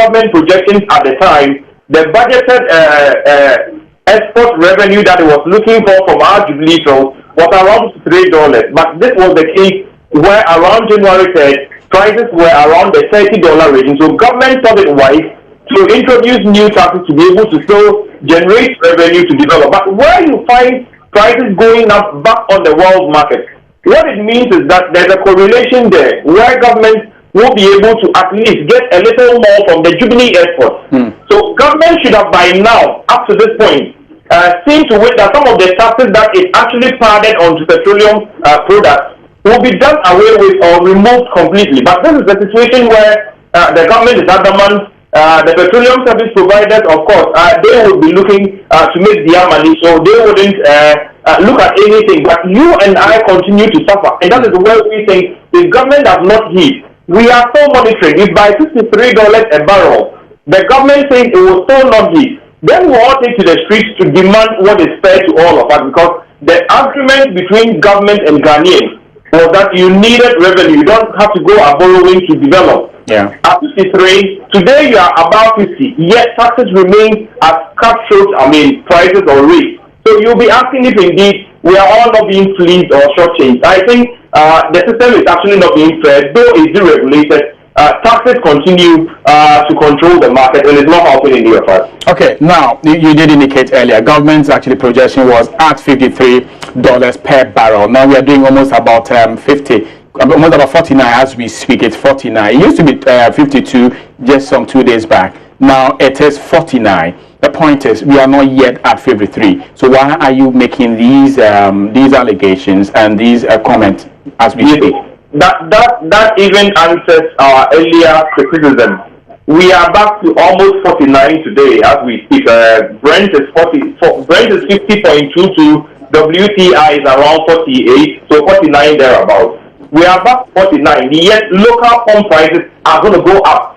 government projections at the time, the budgeted export revenue that it was looking for from our Jubilee field was around $3. But this was the case where around January 3rd, prices were around the $30 range. So government thought it wise to introduce new taxes to be able to still generate revenue to develop. But where you find prices going up back on the world market, what it means is that there's a correlation there where government will be able to at least get a little more from the Jubilee exports. So government should have by now, up to this point, seen to it that some of the taxes that is actually padded onto petroleum products will be done away with or removed completely. But this is a situation where the government is adamant. The petroleum service providers, of course, they would be looking to make their money, so they wouldn't look at anything. But you and I continue to suffer, and that is where we think the government does not heed. We are still monitoring. If by $63 a barrel, the government says it will still not heed, then we will all take to the streets to demand what is fair to all of us, because the agreement between government and Ghanaians was that you needed revenue. You don't have to go borrowing to develop. Yeah. At 53, today you are about 50, yet taxes remain at cutthroat, prices or rates. So you'll be asking if indeed we are all not being fleeced or shortchanged. I think the system is actually not being fair, though it's deregulated. Taxes continue to control the market, and it's not helping any of us. Okay, now you did indicate earlier government's actually projection was at $53 per barrel. Now we are doing almost about 50. Almost about 49 as we speak. It's 49. It used to be 52 just some 2 days back. Now it is 49. The point is we are not yet at 53. So why are you making these allegations and these comments as we speak? That even answers our earlier criticism. We are back to almost 49 today as we speak. Brent is 50.22. WTI is around 48. So 49 thereabouts. We are back 49, yet local pump prices are going to go up.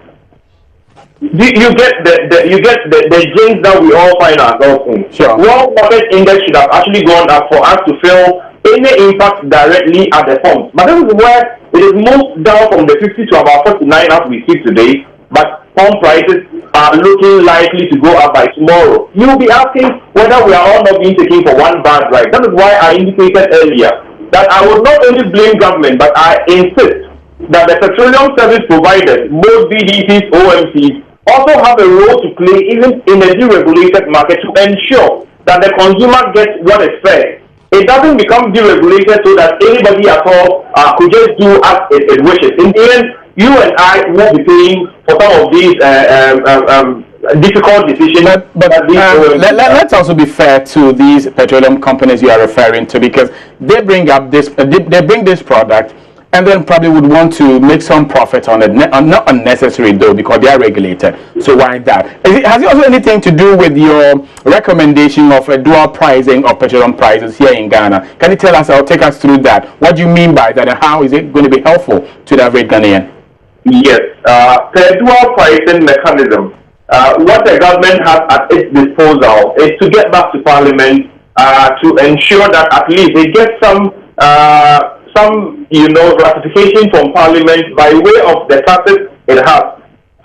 You get the jinx that we all find ourselves in. Sure. World market index should have actually gone up for us to feel any impact directly at the pumps. But this is where it is moved down from the 50 to about 49 as we speak today. But pump prices are looking likely to go up by tomorrow. You will be asking whether we are all not being taken for one bad ride. That is why I indicated earlier that I would not only blame government, but I insist that the petroleum service providers, both BDCs, OMCs, also have a role to play even in a deregulated market to ensure that the consumer gets what is fair. It doesn't become deregulated so that anybody at all could just do as it wishes. In the end, you and I will be paying for some of these difficult decisions. But let's also be fair to these petroleum companies you are referring to, because they bring up this, they bring this product, and then probably would want to make some profit on it. Not unnecessary though, because they are regulated. So why that? Has it also anything to do with your recommendation of a dual pricing of petroleum prices here in Ghana? Can you tell us or take us through that? What do you mean by that, and how is it going to be helpful to the average Ghanaian? Yes, the dual pricing mechanism. What the government has at its disposal is to get back to Parliament to ensure that at least they get some ratification from Parliament by way of the taxes it has.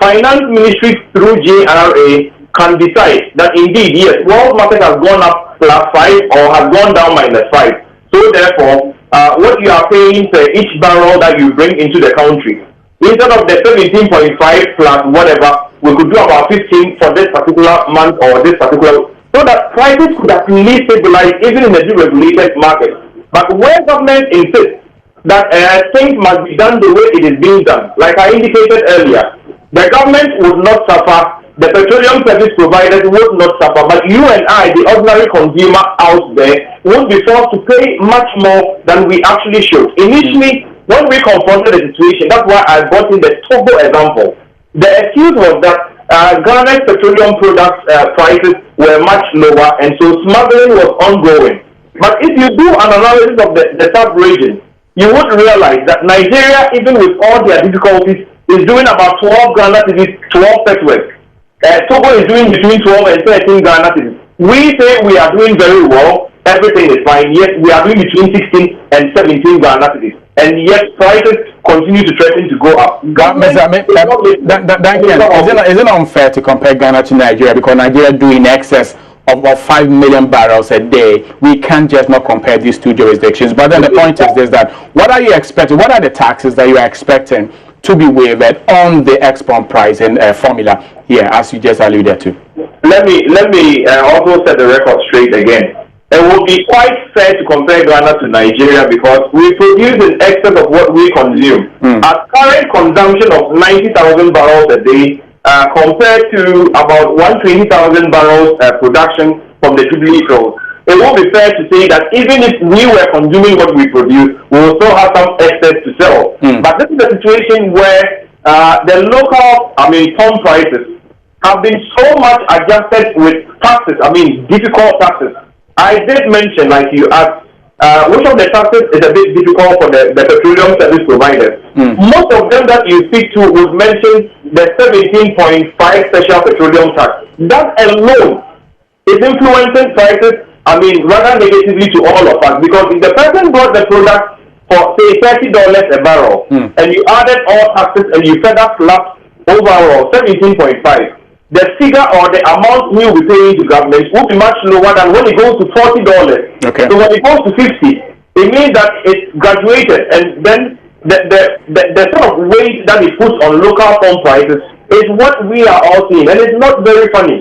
Finance Ministry through JRA can decide that indeed, yes, world market has gone up +5 or has gone down -5. So therefore, what you are paying for each barrel that you bring into the country, instead of the 17.5 plus whatever, we could do about 15 for this particular month or this particular, so that prices could at least stabilize even in the deregulated market. But where government insists that things must be done the way it is being done, like I indicated earlier, the government would not suffer, the petroleum service providers would not suffer, but you and I, the ordinary consumer out there, would be forced to pay much more than we actually should. Initially, when we confronted the situation, that's why I brought in the Togo example. The excuse was that Ghana's petroleum products prices were much lower, and so smuggling was ongoing. But if you do an analysis of the sub-region, you would realize that Nigeria, even with all their difficulties, is doing about 12 Ghana cedis, 12 pesos. Togo is doing between 12 and 13 Ghana cedis. We say we are doing very well, everything is fine, yet we are doing between 16 and 17 Ghana cedis. and yet prices continue to threaten to go up. Duncan, is it unfair to compare Ghana to Nigeria, because Nigeria do in excess of 5 million barrels a day? We can't just not compare these two jurisdictions. But then the point is this, that what are you expecting? What are the taxes that you are expecting to be waived on the export pricing formula here, as you just alluded to? Let me also set the record straight again. It will be quite fair to compare Ghana to Nigeria because we produce in excess of what we consume. Our current consumption of 90,000 barrels a day compared to about 120,000 barrels production from the Jubilee field. It will be fair to say that even if we were consuming what we produce, we will still have some excess to sell. But this is a situation where the local, pump prices have been so much adjusted with taxes, difficult taxes. I did mention, like you asked, which of the taxes is a bit difficult for the petroleum service providers. Most of them that you speak to would mention the 17.5 special petroleum tax. That alone is influencing prices, rather negatively to all of us, because if the person bought the product for, say, $30 a barrel, and you added all taxes and you further slapped overall 17.5, the figure or the amount we will be paying to government will be much lower than when it goes to $40. Okay. So when it goes to 50, it means that it's graduated, and then the sort of weight that it puts on local pump prices is what we are all seeing, and it's not very funny.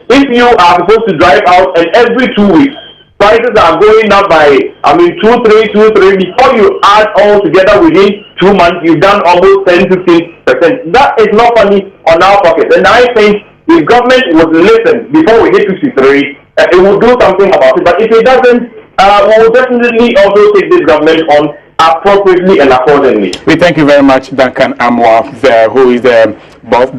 If you are supposed to drive out and every 2 weeks prices are going up by 2-3, before you add all together within 2 months you've done almost 10-15%. That is not funny on our pockets, and I think if government would listen before we hit 53, it will do something about it. But if it doesn't, we will definitely also take this government on appropriately and accordingly. We thank you very much, Duncan Amoah, who is the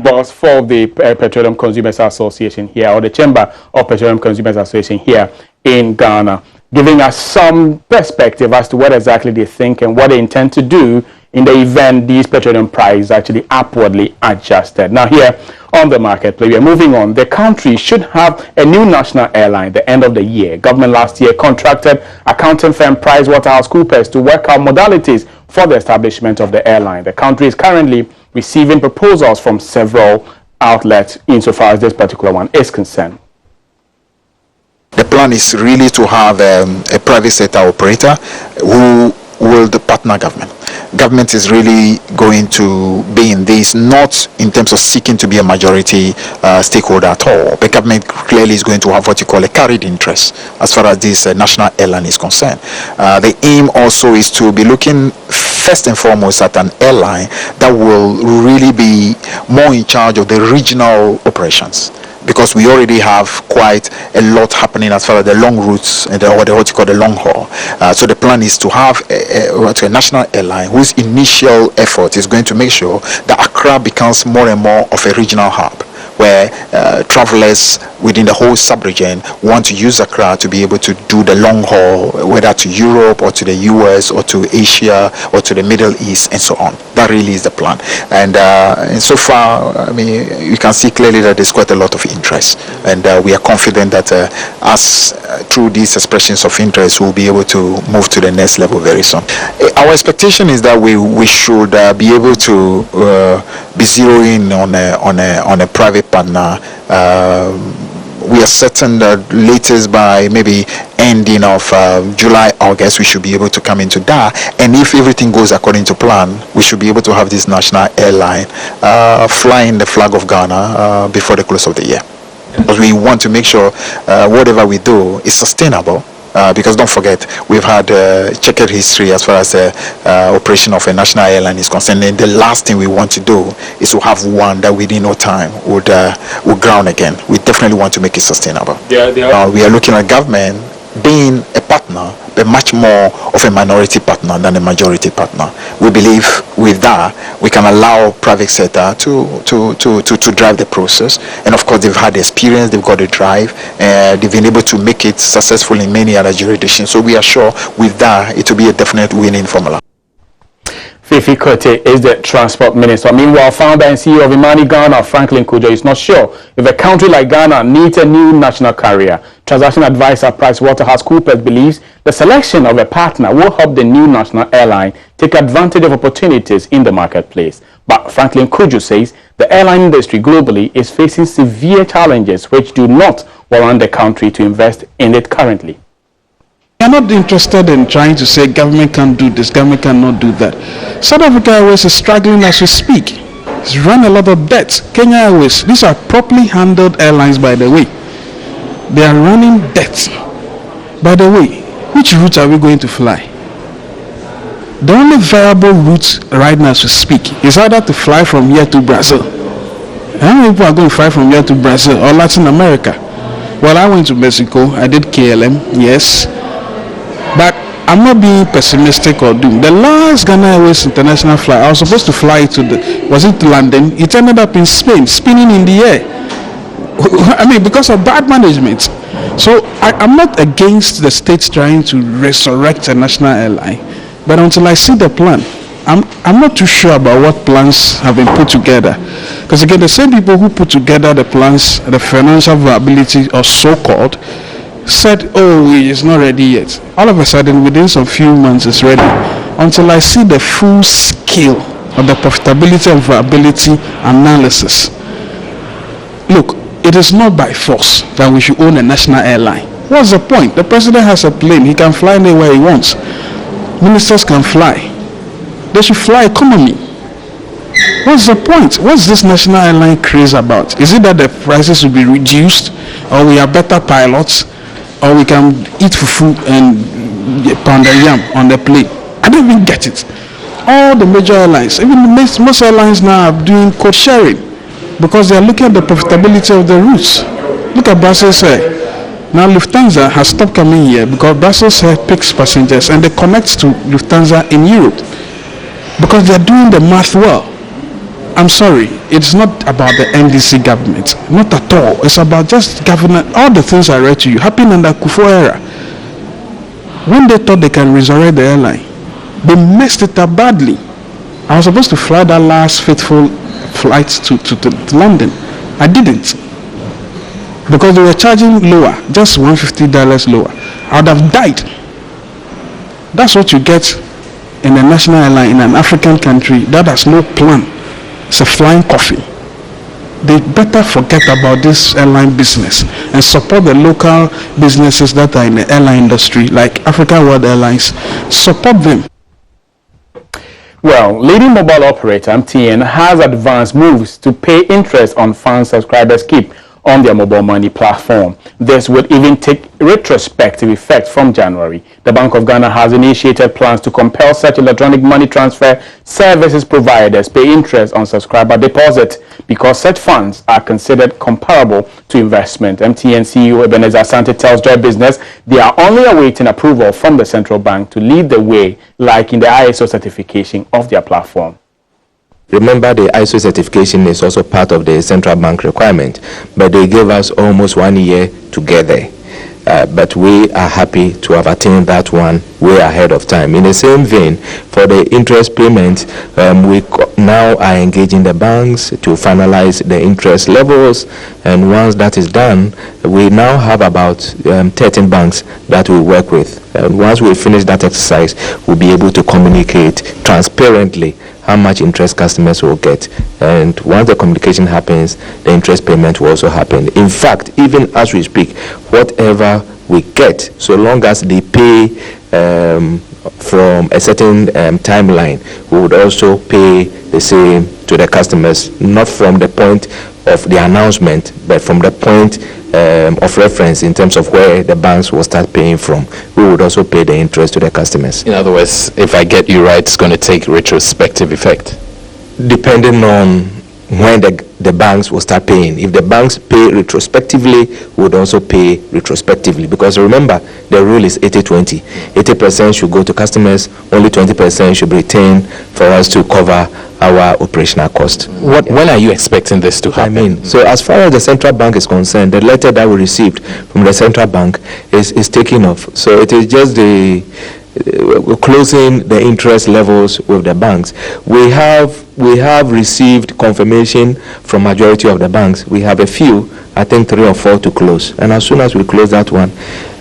boss for the Petroleum Consumers Association here, or the Chamber of Petroleum Consumers Association here in Ghana, giving us some perspective as to what exactly they think and what they intend to do in the event these petroleum prices actually upwardly adjusted. Now here on the marketplace, we are moving on. The country should have a new national airline at the end of the year. Government last year contracted accounting firm PricewaterhouseCoopers to work out modalities for the establishment of the airline. The country is currently receiving proposals from several outlets insofar as this particular one is concerned. The plan is really to have a private sector operator who will partner government. Government is really going to be in this, not in terms of seeking to be a majority stakeholder at all, but government clearly is going to have what you call a carried interest as far as this national airline is concerned. The aim also is to be looking first and foremost at an airline that will really be more in charge of the regional operations, because we already have quite a lot happening as far as the long routes and what you call the long haul. So the plan is to have a national airline whose initial effort is going to make sure that Accra becomes more and more of a regional hub, where travelers within the whole sub-region want to use Accra to be able to do the long haul, whether to Europe or to the US or to Asia or to the Middle East and so on. That really is the plan. And so far, you can see clearly that there's quite a lot of interest, and we are confident that through these expressions of interest, we'll be able to move to the next level very soon. Our expectation is that we should be able to be zeroing on a private partner. We are certain that latest by maybe ending of July, August, we should be able to come into that. And if everything goes according to plan, we should be able to have this national airline flying the flag of Ghana before the close of the year. Because we want to make sure whatever we do is sustainable. Because don't forget, we've had checkered history as far as the operation of a national airline is concerned. And the last thing we want to do is to have one that within no time would ground again. We definitely want to make it sustainable. We are looking at government being a partner, but much more of a minority partner than a majority partner. We believe with that we can allow private sector to drive the process, and of course they've had the experience, they've got the drive, they've been able to make it successful in many other jurisdictions. So we are sure with that it will be a definite winning formula. Fifi Kote is the transport minister. Meanwhile, founder and CEO of Imani Ghana, Franklin Cudjoe, is not sure if a country like Ghana needs a new national carrier. Transaction advisor PricewaterhouseCoopers believes the selection of a partner will help the new national airline take advantage of opportunities in the marketplace. But Franklin Cudjoe says the airline industry globally is facing severe challenges which do not warrant the country to invest in it currently. We are not interested in trying to say government can't do this, government cannot do that. South Africa Airways is struggling as we speak. It's run a lot of debts. Kenya Airways, these are properly handled airlines, by the way. They are running debts. By the way, which route are we going to fly? The only viable route right now as we speak is either to fly from here to Brazil. How many people are going to fly from here to Brazil or Latin America? Well, I went to Mexico. I did KLM, yes. But I'm not being pessimistic or doomed. The last Ghana Airways international flight, I was supposed to fly to to London? It ended up in Spain, spinning in the air. I mean, because of bad management. So I'm not against the states trying to resurrect a national airline. But until I see the plan, I'm not too sure about what plans have been put together. Because again, the same people who put together the plans, the financial viability or so-called, said, oh, it's not ready yet. All of a sudden, within some few months, it's ready. Until I see the full scale of the profitability and viability analysis. Look, it is not by force that we should own a national airline. What's the point? The president has a plane. He can fly anywhere he wants. Ministers can fly. They should fly economy. What's the point? What's this national airline craze about? Is it that the prices will be reduced, or we are better pilots, or we can eat fufu and pounded yam on the plane? I don't even get it. All the major airlines, even most airlines now are doing code sharing because they are looking at the profitability of the routes. Look at Brussels Air. Now Lufthansa has stopped coming here because Brussels Air picks passengers and they connect to Lufthansa in Europe because they are doing the math well. I'm sorry, it's not about the NDC government, not at all. It's about just government. All the things I read to you happened under Kufuor era. When they thought they can resurrect the airline, they messed it up badly. I was supposed to fly that last fateful flight to London. I didn't. Because they were charging lower, just $150 lower. I would have died. That's what you get in a national airline in an African country that has no plan. It's a flying coffin. They better forget about this airline business and support the local businesses that are in the airline industry, like African World Airlines. Support them. Well, leading mobile operator MTN has advanced moves to pay interest on funds subscribers keep on their mobile money platform. This would even take retrospective effect from January. The Bank of Ghana has initiated plans to compel such electronic money transfer services providers pay interest on subscriber deposits because such funds are considered comparable to investment. MTN CEO Ebenezer Asante tells Joy Business they are only awaiting approval from the central bank to lead the way, like in the ISO certification of their platform. Remember, the ISO certification is also part of the central bank requirement, but they gave us almost 1 year to get there. But we are happy to have attained that one way ahead of time. In the same vein, for the interest payment, we now are engaging the banks to finalize the interest levels, and once that is done, we now have about 13 banks that we work with. And once we finish that exercise, we'll be able to communicate transparently how much interest customers will get, and once the communication happens, the interest payment will also happen. In fact, even as we speak, whatever we get, so long as they pay from a certain timeline, we would also pay the same to the customers, not from the point of the announcement, but from the point of reference in terms of where the banks will start paying from. We would also pay the interest to the customers. In other words, if I get you right, it's going to take retrospective effect. Depending on when the banks will start paying. If the banks pay retrospectively, we would also pay retrospectively. Because remember, the rule is 80-20. 80% should go to customers, only 20% should be retained for us to cover our operational cost. When are you expecting this to happen? So as far as the central bank is concerned, the letter that we received from the central bank is taking off. So it is just the closing the interest levels with the banks. We have received confirmation from majority of the banks. We have a few, I think 3 or 4 to close, and as soon as we close that one,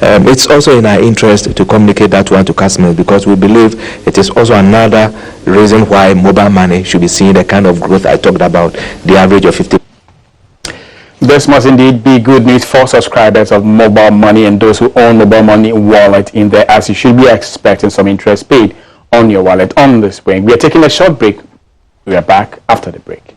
it's also in our interest to communicate that one to customers, because we believe it is also another reason why mobile money should be seeing the kind of growth I talked about, the average of 50%. This must indeed be good news for subscribers of mobile money and those who own mobile money wallet in there, as you should be expecting some interest paid on your wallet on this spring. We are taking a short break. We are back after the break.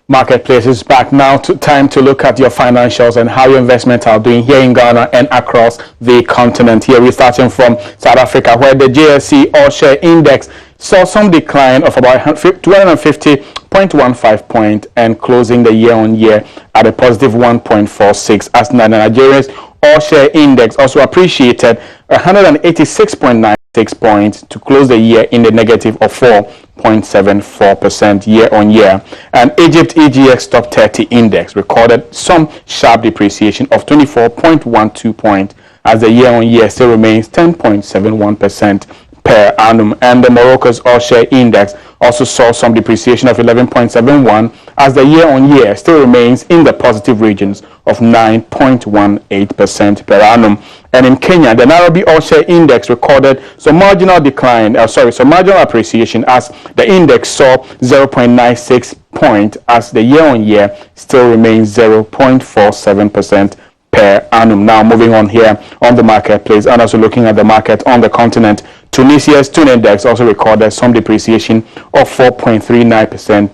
Marketplace is back now. Time to look at your financials and how your investments are doing here in Ghana and across the continent. Here we're starting from South Africa, where the JSE All Share Index saw some decline of about 250.15 points and closing the year on year at a positive 1.46, as the Nigeria's All Share Index also appreciated 186.96 points to close the year in the negative of 4.74% year on year. And Egypt EGX Top 30 Index recorded some sharp depreciation of 24.12 points, as the year on year still remains 10.71% per annum. And the Morocco's All Share Index also saw some depreciation of 11.71, as the year on year still remains in the positive regions of 9.18% per annum. And in Kenya, the Nairobi All Share Index recorded some marginal appreciation, as the index saw 0.96 point, as the year on year still remains 0.47% per annum. Now moving on here on the marketplace, and also looking at the market on the continent, Tunisia's Tune Index also recorded some depreciation of 4.39%,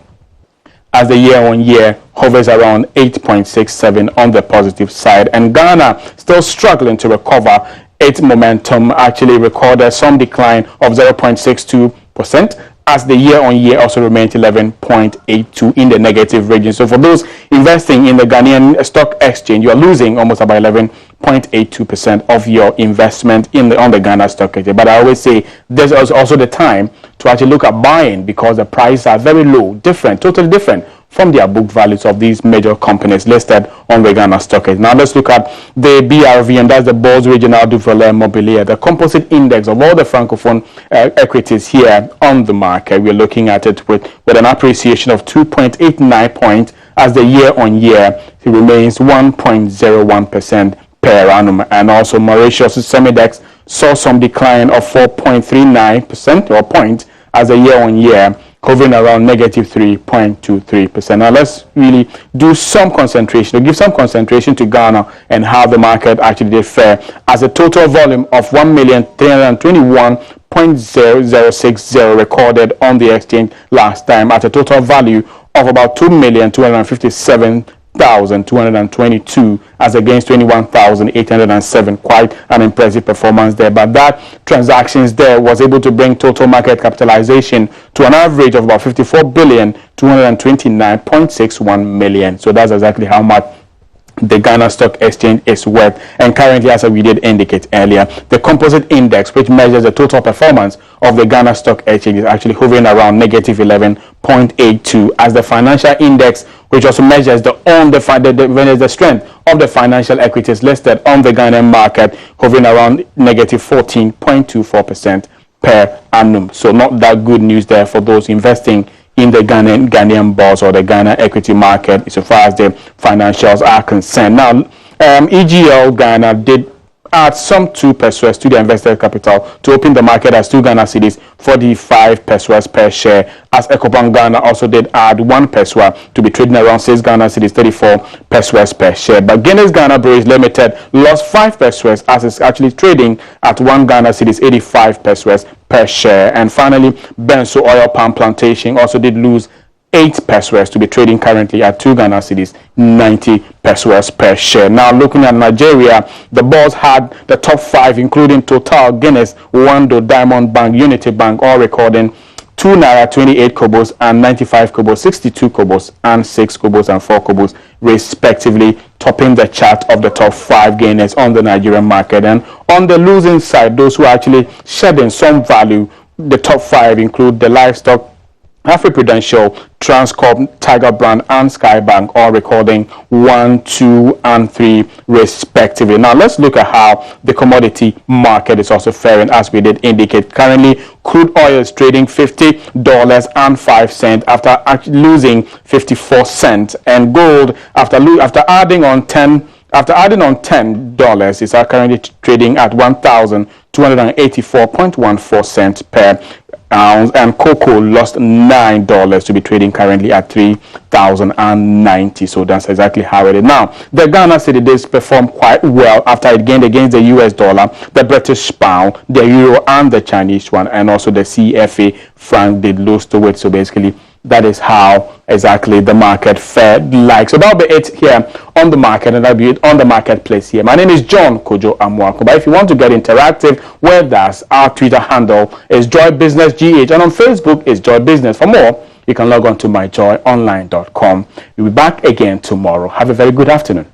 as the year on year hovers around 8.67 on the positive side. And Ghana, still struggling to recover its momentum, actually recorded some decline of 0.62%, as the year on year also remained 11.82 in the negative region. So for those investing in the Ghanaian Stock Exchange, you are losing almost about 11.82% of your investment on the Ghana Stock Exchange. But I always say this is also the time to actually look at buying, because the prices are very low, totally different from their book values of these major companies listed on the Ghana Stock Exchange. Now let's look at the BRV, and that's the Bourse Regional du Valais Mobilier, the composite index of all the Francophone equities here on the market. We're looking at it with an appreciation of 2.89 points, as the year on year it remains 1.01% per annum. And also Mauritius Semidex saw some decline of 4.39% or point, as the year on year hovering around negative 3.23%. Now let's really do some concentration, give some concentration to Ghana and how the market actually did fare, as a total volume of 1,321.060 recorded on the exchange last time, at a total value of about 2,257,222, as against 21,807. Quite an impressive performance there. But that transactions there was able to bring total market capitalization to an average of about 54,229.61 million. So that's exactly how much the Ghana Stock Exchange is worth. And currently, as we did indicate earlier, the composite index, which measures the total performance of the Ghana Stock Exchange, is actually hovering around negative 11.82, as the financial index, which also measures the strength of the financial equities listed on the Ghanaian market, hovering around negative 14.24% per annum. So not that good news there for those investing in the Ghanaian bonds or the Ghana equity market, so far as the financials are concerned. Now, EGL Ghana did add some 2 pesos to the invested capital to open the market as 2 Ghana cedis, 45 pesos per share, as Ecobank Ghana also did add 1 peso to be trading around 6 Ghana cedis, 34 pesos per share. But Guinness Ghana Breweries Limited lost 5 pesos, as it's actually trading at 1 Ghana cedis, 85 pesos per share. And finally, Benso Oil Palm Plantation also did lose 8 pesos to be trading currently at 2 Ghana cedis, 90 pesos per share. Now looking at Nigeria, the bourse had the top 5, including Total, Guinness, Wando, Diamond Bank, Unity Bank, all recording 2 naira 28 kobos and 95 kobos, 62 kobos and 6 kobos and 4 kobos respectively. topping the chart of the top 5 gainers on the Nigerian market. And on the losing side, those who are actually shedding some value, the top 5 include the livestock, AfriPrudential, Transcorp, Tiger Brand, and Skybank, all recording 1, 2, and 3 respectively. Now let's look at how the commodity market is also faring, as we did indicate. Currently, crude oil is trading $50.05 after actually losing 54 cents, and gold after adding on $10 is currently trading at 1,284.14 cents per ounce, and cocoa lost $9 to be trading currently at 3,090. So that's exactly how it is. Now, the Ghana cedi did perform quite well after it gained against the US dollar, the British pound, the euro, and the Chinese yuan, and also the CFA franc did lose to it. So basically, that is how exactly the market fared like. So that'll be it here on the market, and that'll be it on the marketplace here. My name is John Kojo Amwako. But if you want to get interactive with us, our Twitter handle is Joy Business GH, and on Facebook is Joy Business. For more, you can log on to myjoyonline.com. We'll be back again tomorrow. Have a very good afternoon.